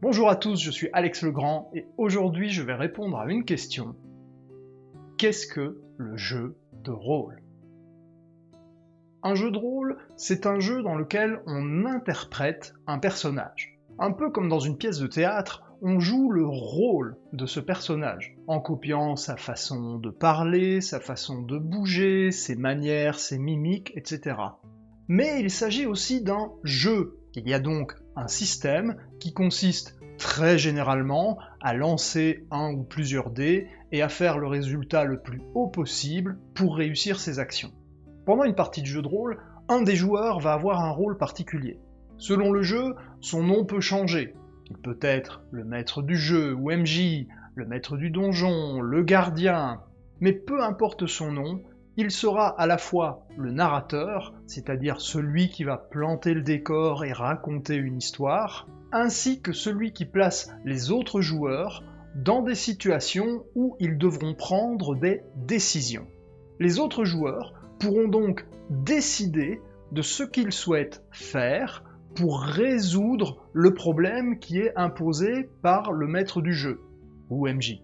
Bonjour à tous, je suis Alex Legrand et aujourd'hui je vais répondre à une question. Qu'est-ce que le jeu de rôle? Un jeu de rôle, c'est un jeu dans lequel on interprète un personnage. Un peu comme dans une pièce de théâtre, on joue le rôle de ce personnage, en copiant sa façon de parler, sa façon de bouger, ses manières, ses mimiques, etc. Mais il s'agit aussi d'un jeu. Il y a donc un système qui consiste très généralement à lancer un ou plusieurs dés et à faire le résultat le plus haut possible pour réussir ses actions. Pendant une partie de jeu de rôle, un des joueurs va avoir un rôle particulier. Selon le jeu, son nom peut changer. Il peut être le maître du jeu ou MJ, le maître du donjon, le gardien, mais peu importe son nom, il sera à la fois le narrateur, c'est-à-dire celui qui va planter le décor et raconter une histoire, ainsi que celui qui place les autres joueurs dans des situations où ils devront prendre des décisions. Les autres joueurs pourront donc décider de ce qu'ils souhaitent faire pour résoudre le problème qui est imposé par le maître du jeu, ou MJ.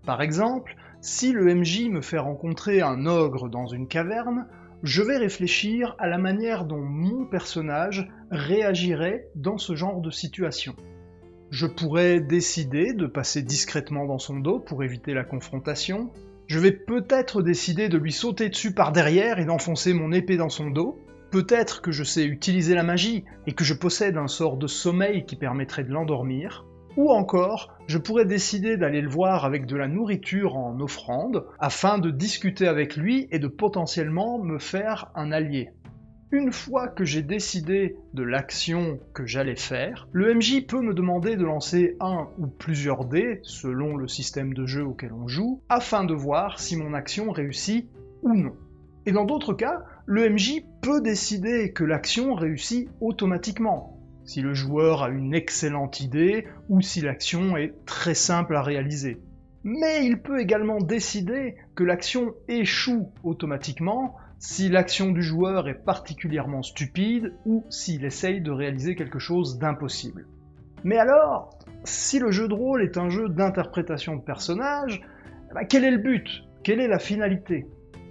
Par exemple, si le MJ me fait rencontrer un ogre dans une caverne, je vais réfléchir à la manière dont mon personnage réagirait dans ce genre de situation. Je pourrais décider de passer discrètement dans son dos pour éviter la confrontation. Je vais peut-être décider de lui sauter dessus par derrière et d'enfoncer mon épée dans son dos. Peut-être que je sais utiliser la magie et que je possède un sort de sommeil qui permettrait de l'endormir. Ou encore, je pourrais décider d'aller le voir avec de la nourriture en offrande, afin de discuter avec lui et de potentiellement me faire un allié. Une fois que j'ai décidé de l'action que j'allais faire, le MJ peut me demander de lancer un ou plusieurs dés, selon le système de jeu auquel on joue, afin de voir si mon action réussit ou non. Et dans d'autres cas, le MJ peut décider que l'action réussit automatiquement, si le joueur a une excellente idée ou si l'action est très simple à réaliser. Mais il peut également décider que l'action échoue automatiquement si l'action du joueur est particulièrement stupide ou s'il essaye de réaliser quelque chose d'impossible. Mais alors, si le jeu de rôle est un jeu d'interprétation de personnages, quel est le but? Quelle est la finalité?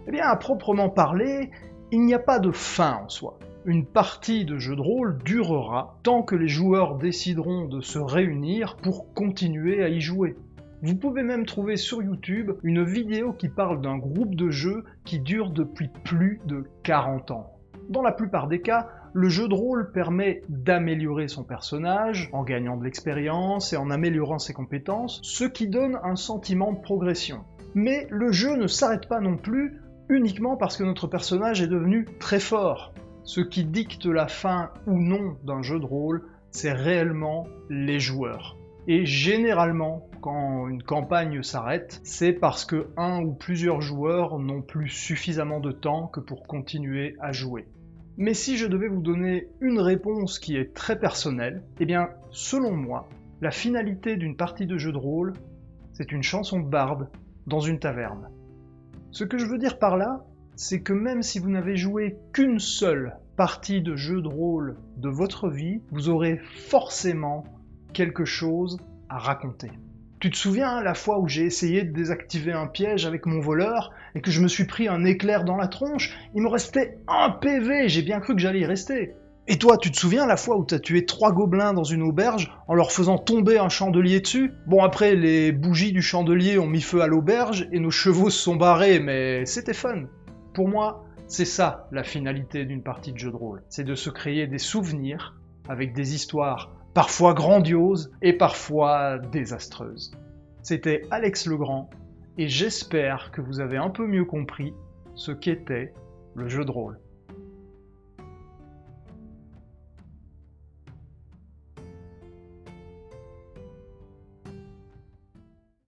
Eh bien, à proprement parler, il n'y a pas de fin en soi. Une partie de jeu de rôle durera tant que les joueurs décideront de se réunir pour continuer à y jouer. Vous pouvez même trouver sur YouTube une vidéo qui parle d'un groupe de jeu qui dure depuis plus de 40 ans. Dans la plupart des cas, le jeu de rôle permet d'améliorer son personnage en gagnant de l'expérience et en améliorant ses compétences, ce qui donne un sentiment de progression. Mais le jeu ne s'arrête pas non plus uniquement parce que notre personnage est devenu très fort. Ce qui dicte la fin ou non d'un jeu de rôle, c'est réellement les joueurs. Et généralement, quand une campagne s'arrête, c'est parce que un ou plusieurs joueurs n'ont plus suffisamment de temps que pour continuer à jouer. Mais si je devais vous donner une réponse qui est très personnelle, eh bien, selon moi, la finalité d'une partie de jeu de rôle, c'est une chanson de barde dans une taverne. Ce que je veux dire par là, c'est que même si vous n'avez joué qu'une seule partie de jeu de rôle de votre vie, vous aurez forcément quelque chose à raconter. Tu te souviens la fois où j'ai essayé de désactiver un piège avec mon voleur et que je me suis pris un éclair dans la tronche? Il me restait un PV, j'ai bien cru que j'allais y rester. Et toi, tu te souviens la fois où t'as tué 3 gobelins dans une auberge en leur faisant tomber un chandelier dessus? Bon, après, les bougies du chandelier ont mis feu à l'auberge et nos chevaux se sont barrés, mais c'était fun. Pour moi, c'est ça la finalité d'une partie de jeu de rôle. C'est de se créer des souvenirs avec des histoires parfois grandioses et parfois désastreuses. C'était Alex Legrand et j'espère que vous avez un peu mieux compris ce qu'était le jeu de rôle.